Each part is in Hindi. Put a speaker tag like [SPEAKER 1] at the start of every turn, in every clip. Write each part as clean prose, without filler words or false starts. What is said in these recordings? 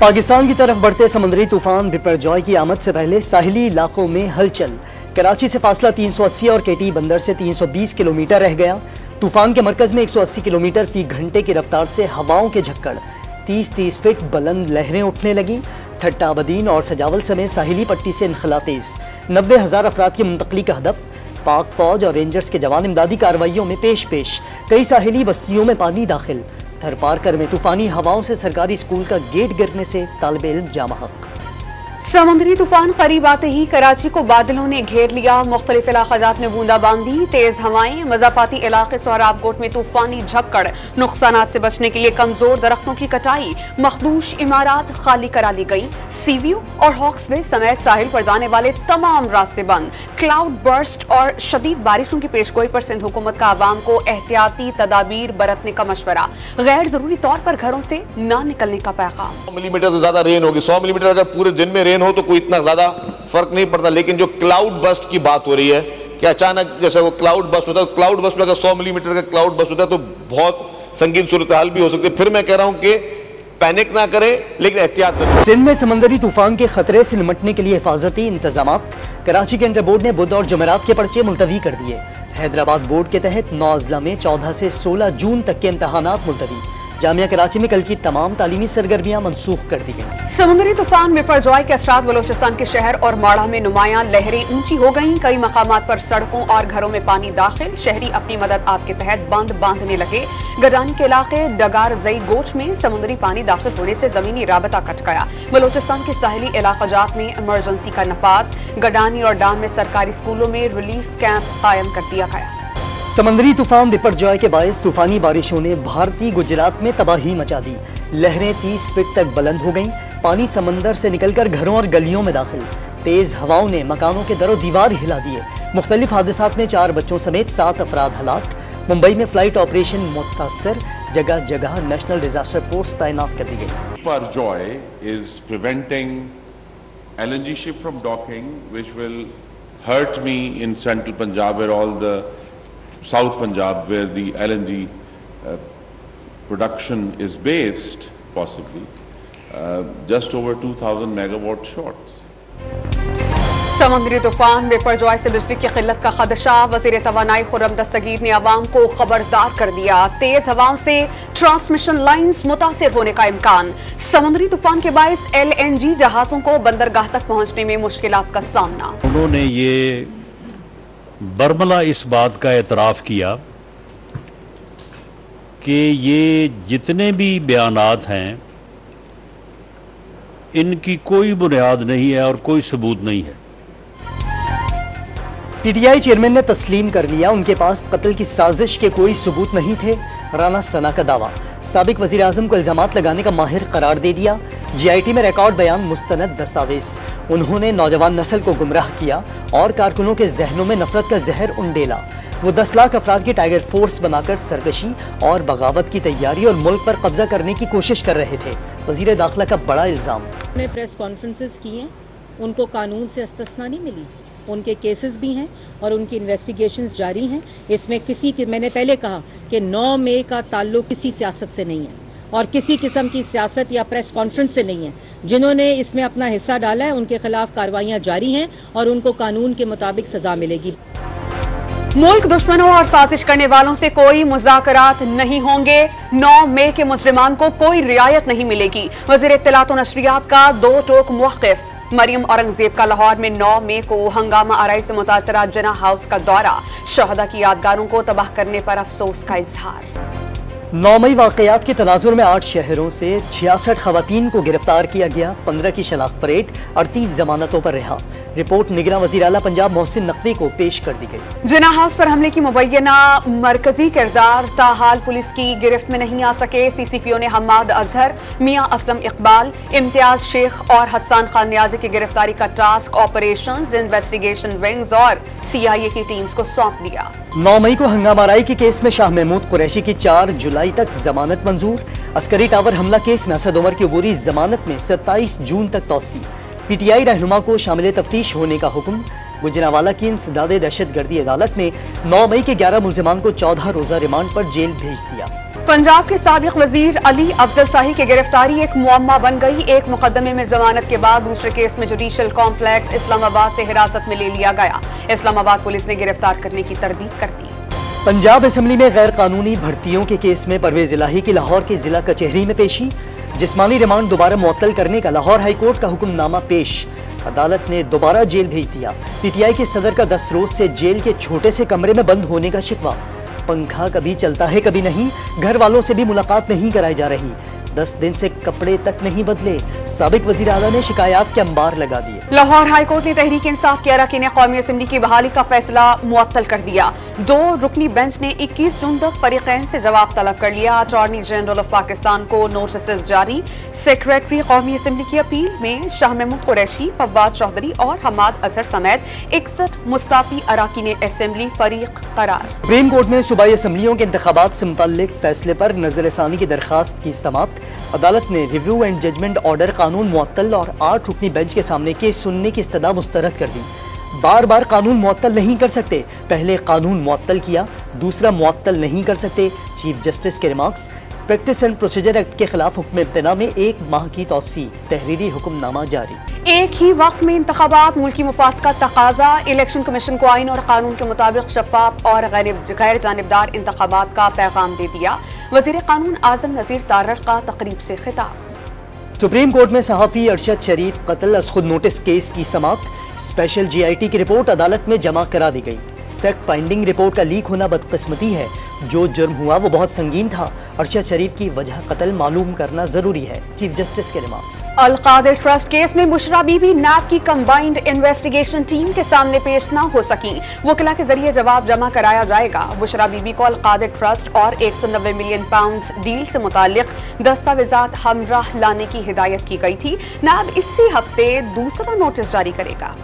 [SPEAKER 1] पाकिस्तान की तरफ बढ़ते समुद्री तूफान बिपरजॉय की आमद से पहले साहिली इलाकों में हलचल। कराची से फासला 380 और केटी बंदर से 320 किलोमीटर रह गया। तूफान के मरकज में 180 किलोमीटर फी घंटे की रफ्तार से हवाओं के झक्कड़, 30-30 फीट बुलंद लहरें उठने लगी। ठट्टा बदीन और सजावल समेत साहिली पट्टी से इनखला तेज। 90,000 अफराद की मुंतकली का हदफ। पाक फौज और रेंजर्स के जवान इमदादी कार्रवाइयों में पेश। कई साहिली बस्तियों में पानी दाखिल। थरपारकर में तूफानी हवाओं से सरकारी स्कूल का गेट गिरने से तालिब इल्म जामहक।
[SPEAKER 2] समुद्री तूफान करीब आते ही कराची को बादलों ने घेर लिया। मुख्तलिफ इलाकाजात में बूंदाबांदी, तेज हवाएं, मज़ाफाती इलाके सोहराबकोट में तूफानी झक्कड़। नुकसानात से बचने के लिए कमजोर दरख्तों की कटाई, मखदूश इमारत खाली करा ली गई। सीव्यू और हॉक्स बे समेत साहिल पर जाने वाले तमाम रास्ते बंद। क्लाउड बर्स्ट और शदीद बारिशों की पेशगोई पर सिंध हुकूमत का आवाम को एहतियाती तदाबीर बरतने का मशवरा। गैर जरूरी तौर पर घरों से न निकलने का पैगाम।
[SPEAKER 3] 100 मिलीमीटर से ज्यादा रेन होगी। 100 मिलीमीटर अगर पूरे दिन में रेन हो तो कोई इतना ज्यादा फर्क नहीं पड़ता, लेकिन जो क्लाउड बस्ट की बात हो रही है कि अचानक जैसे वो क्लाउड बस्ट होता है, क्लाउड बस्ट में अगर 100 मिलीमीटर का क्लाउड बस्ट होता है तो बहुत संगीन सूरत हाल भी हो सकती है। फिर मैं कह रहा हूं कि पैनिक ना करें, लेकिन एहतियात करें।
[SPEAKER 1] सिंध में समंदरी तूफान के खतरे से निपटने के लिए हिफाजती इंतजाम। कराची के इंटर बोर्ड ने बुध और जुमेरात के पर्चे मुलतवी कर दिए। हैदराबाद बोर्ड के तहत 9 अजला में 14 से 16 जून तक के इम्तहानात मुलतवी। जामिया कराची में कल की तमाम तालीमी सरगर्मियां मनसूख कर दी गई।
[SPEAKER 2] समुद्री तूफान बिपरजॉय के असरात बलोचिस्तान के शहर और माड़ा में नुमायां लहरें ऊंची हो गईं। कई मकामात पर सड़कों और घरों में पानी दाखिल। शहरी अपनी मदद आपके तहत बंद बांधने लगे। गडानी के इलाके डगार जई गोच में समुद्री पानी दाखिल होने से जमीनी राबता कट गया। बलोचिस्तान के साहिली इलाकाजात में इमरजेंसी का नफाज। गडानी और डाम में सरकारी स्कूलों में रिलीफ कैंप कायम कर दिया गया।
[SPEAKER 1] समंदरी तूफान बिपरजॉय के बायस तूफानी बारिशों ने भारतीय गुजरात में तबाही मचा दी। लहरें 30 फीट तक बुलंद हो गईं। पानी समंदर से निकलकर घरों और गलियों में दाखिल। तेज हवाओं ने मकानों के दरो दीवार हिला दिए। मुख्तलिफ हादसात में 4 बच्चों समेत 7 अफराद हलाक। मुंबई में फ्लाइट ऑपरेशन मुतासर। जगह जगह नेशनल डिजास्टर फोर्स तैनात कर दी गई।
[SPEAKER 4] Biparjoy is preventing LNG ship from docking, which will hurt me in central Punjab, where all the South Punjab, where the LNG production is based, possibly just over 2,000 megawatt shorts.
[SPEAKER 2] समुद्री तूफान बिपरजॉय से बिजली की किल्लत का खदशा। वज़ीर तवानाई खुर्रम दस्तगीर ने आवाम को खबरदार कर दिया। तेज हवाओं से ट्रांसमिशन लाइन्स मुतासिर होने का इम्कान। समुद्री तूफान के बायस LNG जहाजों को बंदरगाह तक पहुंचने में मुश्किलात का सामना।
[SPEAKER 5] उन्होंने ये बरमला इस बात का एतराफ़ किया कि ये जितने भी बयानात हैं इनकी कोई बुनियाद नहीं है और कोई सबूत नहीं है।
[SPEAKER 1] PTI चेयरमैन ने तस्लीम कर लिया उनके पास कत्ल की साजिश के कोई सबूत नहीं थे। राना सना का दावा। साबिक वजीर आजम को इल्जामात लगाने का माहिर करार दे दिया। GIT में रिकॉर्ड बयान मुस्तनद दस्तावेज। उन्होंने नौजवान नस्ल को गुमराह किया और कारकुनों के जहनों में नफरत का जहर उंडेला। वो 10 लाख अफराद की टाइगर फोर्स बनाकर सरकशी और बगावत की तैयारी और मुल्क पर कब्जा करने की कोशिश कर रहे थे। वजीर दाखिला का बड़ा इल्जाम।
[SPEAKER 6] उन्होंने प्रेस कॉन्फ्रेंसेस की हैं, उनको कानून से इस्तिस्ना नहीं मिली। उनके केसेस भी हैं और उनकी इन्वेस्टिगेशंस जारी हैं। इसमें किसी की, मैंने पहले कहा कि 9 मई का ताल्लुक किसी सियासत से नहीं है और किसी किस्म की सियासत या प्रेस कॉन्फ्रेंस से नहीं है। जिन्होंने इसमें अपना हिस्सा डाला है उनके खिलाफ कार्रवाइयाँ जारी हैं और उनको कानून के मुताबिक सजा मिलेगी।
[SPEAKER 2] मुल्क दुश्मनों और साजिश करने वालों से कोई मुज़ाकरात नहीं होंगे। 9 मई के मुजरिमान को कोई रियायत नहीं मिलेगी। वज़ीर इत्तलात और नशरियात का 2 टोक मौक़िफ़। मरियम औरंगजेब का लाहौर में 9 मई को हंगामा आराई से मुतासरा जना हाउस का दौरा। शहदा की यादगारों को तबाह करने पर अफसोस का इजहार।
[SPEAKER 1] 9 मई वाकयात के तनाजुर में 8 शहरों से 66 खवातीन को गिरफ्तार किया गया। 15 की शनाख्त परेड, 38 जमानतों पर रिहा। रिपोर्ट निगरान वज़ीर आला पंजाब मोहसिन नकवी को पेश कर दी गई।
[SPEAKER 2] जिना हाउस पर हमले की मुबैना मरकजी किरदार ताहाल पुलिस की गिरफ्त में नहीं आ सके। CCPO ने हम्माद अजहर, मियां असलम इकबाल, इम्तियाज शेख और हसन खान नियाजी की गिरफ्तारी का टास्क ऑपरेशंस इन्वेस्टिगेशन विंग्स और CIA की टीम्स को सौंप दिया।
[SPEAKER 1] 9 मई को हंगामाराई के केस में शाह महमूद कुरैशी की 4 जुलाई तक जमानत मंजूर। अस्करी टावर हमला केस में असद उमर की अबूरी जमानत में 27 जून तक तौसी। PTI रहनुमा को शामिल तफ्तीश होने का हुक्म। गुजरांवाला की इंसदादे दहशत गर्दी अदालत ने 9 मई के 11 मुलजिमान को 14 रोजा रिमांड पर जेल भेज दिया।
[SPEAKER 2] पंजाब के साबिक वजीर अली अफजल शाही की गिरफ्तारी एक मुअम्मा बन गई। एक मुकदमे में जमानत के बाद दूसरे केस में जुडिशल कॉम्प्लेक्स इस्लामाबाद से हिरासत में ले लिया गया। इस्लामाबाद पुलिस ने गिरफ्तार करने की तरदीद कर दी।
[SPEAKER 1] पंजाब असेंबली में गैर कानूनी भर्तियों के केस में परवेज इलाही की लाहौर की जिला कचहरी में पेशी। जिस्मानी रिमांड दोबारा मुअत्तल करने का लाहौर हाईकोर्ट का हुक्मनामा पेश। अदालत ने दोबारा जेल भेज दिया। पीटीआई के सदर का 10 रोज से जेल के छोटे से कमरे में बंद होने का शिकवा। पंखा कभी चलता है कभी नहीं, घर वालों से भी मुलाकात नहीं कराई जा रही। 10 दिन से कपड़े तक नहीं बदले। साबिक वजीर आला ने शिकायत के अंबार लगा दिए।
[SPEAKER 2] लाहौर हाईकोर्ट ने तहरीक इंसाफ के अरकान कौमी असेंबली की बहाली का फैसला मुअत्तल कर दिया। 2 रुकनी बेंच ने 21 जून तक फरीकैन से जवाब तलब कर लिया। अटॉर्नी जनरल ऑफ पाकिस्तान को नोटिस जारी। सेक्रेटरी कौमी असेंबली की अपील में शाह महमूद कुरैशी, फवाद चौधरी और हमाद अजहर समेत 61 मुस्ताफी अरकान असेंबली फरीक करार।
[SPEAKER 1] सुप्रीम कोर्ट में सूबाई असेंबलियों के इंतखाबात से मुताल्लिक फैसले पर नजरसानी की दरखास्त की समाप्त। अदालत ने रिव्यू एंड जजमेंट ऑर्डर कानून मुअत्तल और 8 रुकनी बेंच के सामने केस सुनने की इस्तदा मुस्तरद कर दी। बार बार कानून मुअत्तल नहीं कर सकते। पहले कानून मुअत्तल किया, दूसरा मुअत्तल नहीं कर सकते। चीफ जस्टिस के remarks. Practice and procedure act के खिलाफ हुक्म इब्तिदा में 1 माह की तौसी। तहरीरी हुक्मनामा जारी।
[SPEAKER 2] एक ही वक्त में इंतखाबात मुल्की मुफाद का तकाजा। इलेक्शन कमीशन को आइन और कानून के मुताबिक शफाफ और गैर जानिबदार इंतखाबात का पैगाम दे दिया। वजीर कानून आजम नजीर तारड़ का तकरीब से खिताब।
[SPEAKER 1] सुप्रीम कोर्ट में सहाफी अरशद शरीफ कत्ल अज खुद नोटिस केस की समाप्त। स्पेशल GIT की रिपोर्ट अदालत में जमा करा दी गई। फैक्ट फाइंडिंग रिपोर्ट का लीक होना बदकिस्मती है। जो जुर्म हुआ वो बहुत संगीन था। अरशद शरीफ की वजह कत्ल मालूम करना जरूरी है। चीफ जस्टिस के रिमार्क्स।
[SPEAKER 2] अल कादिर ट्रस्ट केस में बुशरा बीबी नैब की कंबाइंड इन्वेस्टिगेशन टीम के सामने पेश न हो सकी। वकिला के जरिए जवाब जमा कराया जाएगा। बुशरा बीबी को अल कादिर ट्रस्ट और 190 मिलियन पाउंड डील से मुतालिक दस्तावेजात हमराह लाने की हिदायत की गई थी। नैब इसी हफ्ते दूसरा नोटिस जारी करेगा।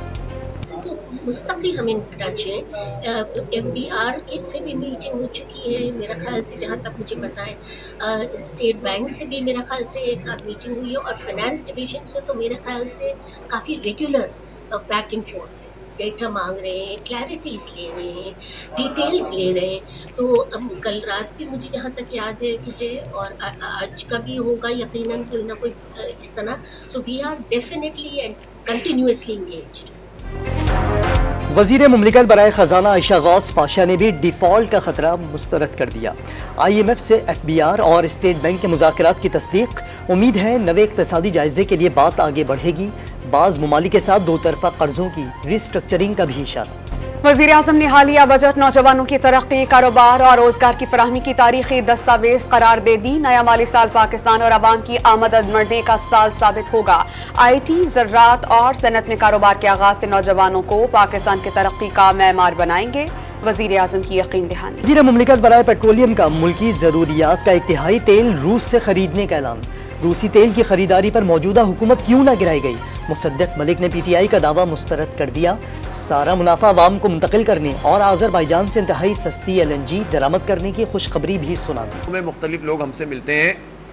[SPEAKER 7] मुस्तकिल हम इन टच हैं। FBR के से भी मीटिंग हो चुकी है मेरा ख्याल से, जहाँ तक मुझे पता है। स्टेट बैंक से भी मेरा ख्याल से एक मीटिंग हुई है और फाइनेंस डिवीजन से तो मेरे ख्याल से काफ़ी रेगुलर बैक एंड फोर्थ है। डेटा मांग रहे हैं, क्लैरिटीज ले रहे हैं, डिटेल्स ले रहे हैं। तो कल रात भी मुझे जहाँ तक याद है कि है और आज का भी होगा यकीनन कोई ना कोई इस तरह। So we are definitely and continuously engaged.
[SPEAKER 1] वजीर मुमलिकत बराए खजाना आयशा गौस पाशा ने भी डिफॉल्ट का खतरा मुस्तरद कर दिया। IMF से FBR और स्टेट बैंक के मुज़ाकरात की तस्दीक। उम्मीद है नवे इक़्तिसादी जायजे के लिए बात आगे बढ़ेगी। बाज़ मुमालिक के साथ 2 तरफ़ा कर्जों की रिस्ट्रक्चरिंग का भी इशारा।
[SPEAKER 2] वज़ीर आज़म ने हालिया बजट नौजवानों की तरक्की, कारोबार और रोजगार की फराहमी की तारीखी दस्तावेज करार दे दी। नया माली साल पाकिस्तान और अवाम की आमदन बढ़ने का साल साबित होगा। IT, ज़राअत और सनत में कारोबार के आगाज से नौजवानों को पाकिस्तान की तरक्की का मैमार बनाएंगे। वज़ीर आज़म की यकीन दहानी।
[SPEAKER 1] वज़ीर मुमलिकत बराए पेट्रोलियम का मुल्की ज़रूरियात का 1/3 तेल रूस से खरीदने का ऐलान। रूसी तेल की खरीदारी पर मौजूदा हुकूमत क्यों न गिराई गई। मुसद्दक मलिक ने PTI का दावा मुस्तरद कर दिया। सारा मुनाफा अवाम को मुंतकिल करने और आज़रबाईजान से इंतहाई सस्ती LNG दरामद करने की खुशखबरी भी सुना दी।
[SPEAKER 8] में मुख्तलिफ लोग हमसे मिलते हैं,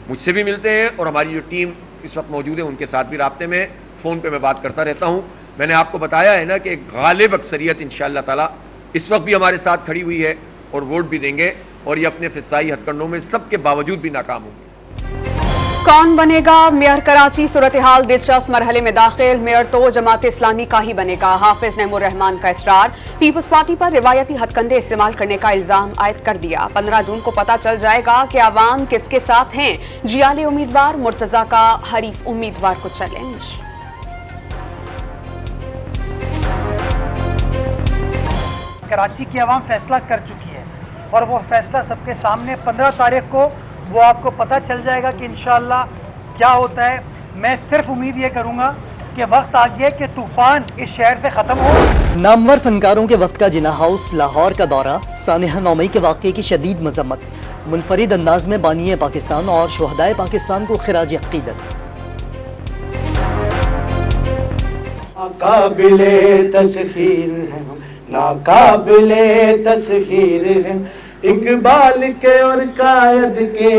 [SPEAKER 8] मुझसे भी मिलते हैं और हमारी जो टीम इस वक्त मौजूद है उनके साथ भी राब्ते में, फ़ोन पे मैं बात करता रहता हूँ। मैंने आपको बताया है ना कि गालिब अक्सरियत इंशाअल्लाह ताला इस वक्त भी हमारे साथ खड़ी हुई है और वोट भी देंगे और ये अपने फिसाई हथकंडों में सबके बावजूद भी नाकाम होंगे।
[SPEAKER 2] कौन बनेगा मेयर कराची? सूरत हाल दिलचस्प मरहले में दाखिल। मेयर तो जमात इस्लामी का ही बनेगा। हाफिज नईमुर रहमान का इसरार। पीपल्स पार्टी पर रिवायती हथकंडे इस्तेमाल करने का इल्जाम आयद कर दिया। 15 जून को पता चल जाएगा कि अवाम किसके साथ हैं। जियाले उम्मीदवार, मुर्तजा का हरीफ उम्मीदवार को चैलेंज।
[SPEAKER 9] कराची की आवाम फैसला कर चुकी है और वो फैसला सबके सामने 15 तारीख को वो आपको पता चल जाएगा कि इंशाअल्लाह क्या होता है। मैं सिर्फ उम्मीद ये करूंगा कि वक्त आ गया कि तूफान इस शहर से खत्म हो।
[SPEAKER 1] नामवर फनकारों के वक्त का जिना हाउस लाहौर का दौरा। सानिहा 9 मई के वाक़े की शदीद मजम्मत। मुनफरिद अंदाज में बानिए पाकिस्तान और शुहदाए पाकिस्तान को खिराज अक़ीदत।
[SPEAKER 10] नाकाबिले तस्खीर है, नाकाबिले तस्खीर है। इकबाल के और कायद के,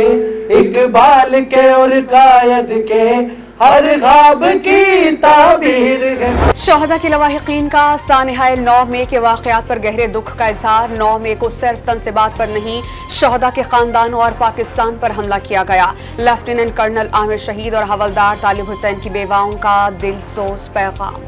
[SPEAKER 10] इकबाल के और कायद के हर ख्वाब की ताबीर है।
[SPEAKER 2] शहदा के लवाहिकीन का सानिहाय 9 मई के वाक़यात पर गहरे दुख का इजहार। 9 मई को सिर्फ तनसीबात पर नहीं, शहदा के खानदानों और पाकिस्तान पर हमला किया गया। लेफ्टिनेंट कर्नल आमिर शहीद और हवलदार तालिब हुसैन की बेवाओं का दिलसोज पैगाम।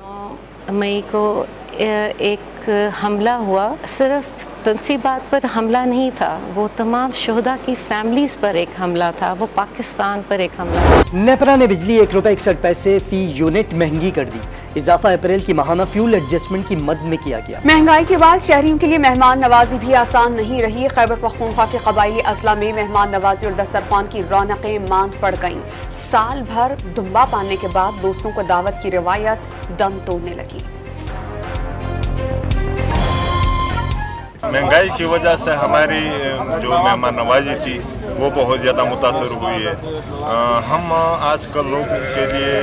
[SPEAKER 11] 9 मई को एक हमला हुआ, सिर्फ तनसीबात पर हमला नहीं था, वो तमाम शहदा की फैमिलीज पर एक हमला था, वो पाकिस्तान पर एक हमला था।
[SPEAKER 1] नेपरा ने बिजली ₹1.61 फी यूनिट महंगी कर दी। इजाफा अप्रैल की माहाना फ्यूल एडजस्टमेंट की मद में किया गया।
[SPEAKER 2] महंगाई के बाद शहरियों के लिए मेहमान नवाजी भी आसान नहीं रही। खैबर पख्तूनख्वा के कबायली अजला में मेहमान नवाजी और दस्तरखान की रौनकें मांद पड़ गईं। साल भर दुम्बा पाने के बाद दोस्तों को दावत की रिवायत दम तोड़ने लगी।
[SPEAKER 12] महंगाई की वजह से हमारी जो मेहमान नवाजी थी वो बहुत ज़्यादा मुतासर हुई है। हम आजकल लोगों के लिए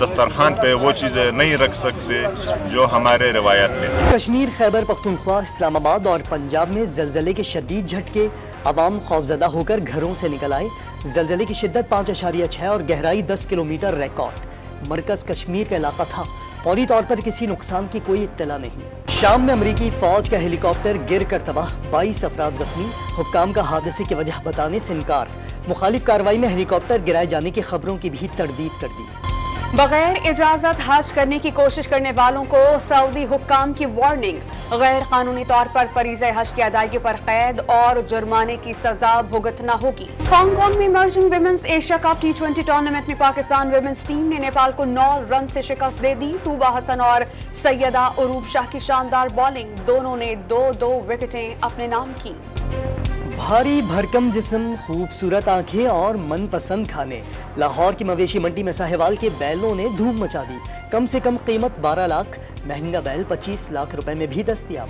[SPEAKER 12] दस्तरखान पे वो चीज़ें नहीं रख सकते जो हमारे रवायत में थी।
[SPEAKER 1] कश्मीर, खैबर पख्तूनख्वा, इस्लामाबाद और पंजाब में ज़लज़ले के शदीद झटके। अवाम खौफजदा होकर घरों से निकल आए। ज़लज़ले की शिद्दत 5.6 और गहराई 10 किलोमीटर रिकॉर्ड। मरकज़ कश्मीर का इलाका था। फौरी तौर पर किसी नुकसान की कोई इत्तला नहीं। शाम में अमरीकी फौज का हेलीकॉप्टर गिर कर तबाह, 22 अफराद जख्मी। हुक्काम का हादसे की वजह बताने से इनकार। मुखालिफ कार्रवाई में हेलीकॉप्टर गिराए जाने की खबरों की भी तरदीद कर दी।
[SPEAKER 2] बगैर इजाजत हज करने की कोशिश करने वालों को सऊदी हुक्काम की वार्निंग। गैर कानूनी तौर पर फरीज़े हज की अदायगी पर कैद और जुर्माने की सजा भुगतना होगी। हांगकांग में emerging women's Asia cup T20 tournament में पाकिस्तान विमेंस टीम ने नेपाल को 9 रन से शिकस्त दे दी। तूबा हसन और सैयदा उरूब शाह की शानदार बॉलिंग, दोनों ने 2-2 विकेटें अपने नाम की।
[SPEAKER 1] भारी भरकम जिस्म, खूबसूरत आंखें और मनपसंद खाने। लाहौर की मवेशी मंडी में साहिवाल के बैलों ने धूम मचा दी। कम से कम कीमत 12 लाख, महंगा बैल 25 लाख रुपए में भी दस्तयाब।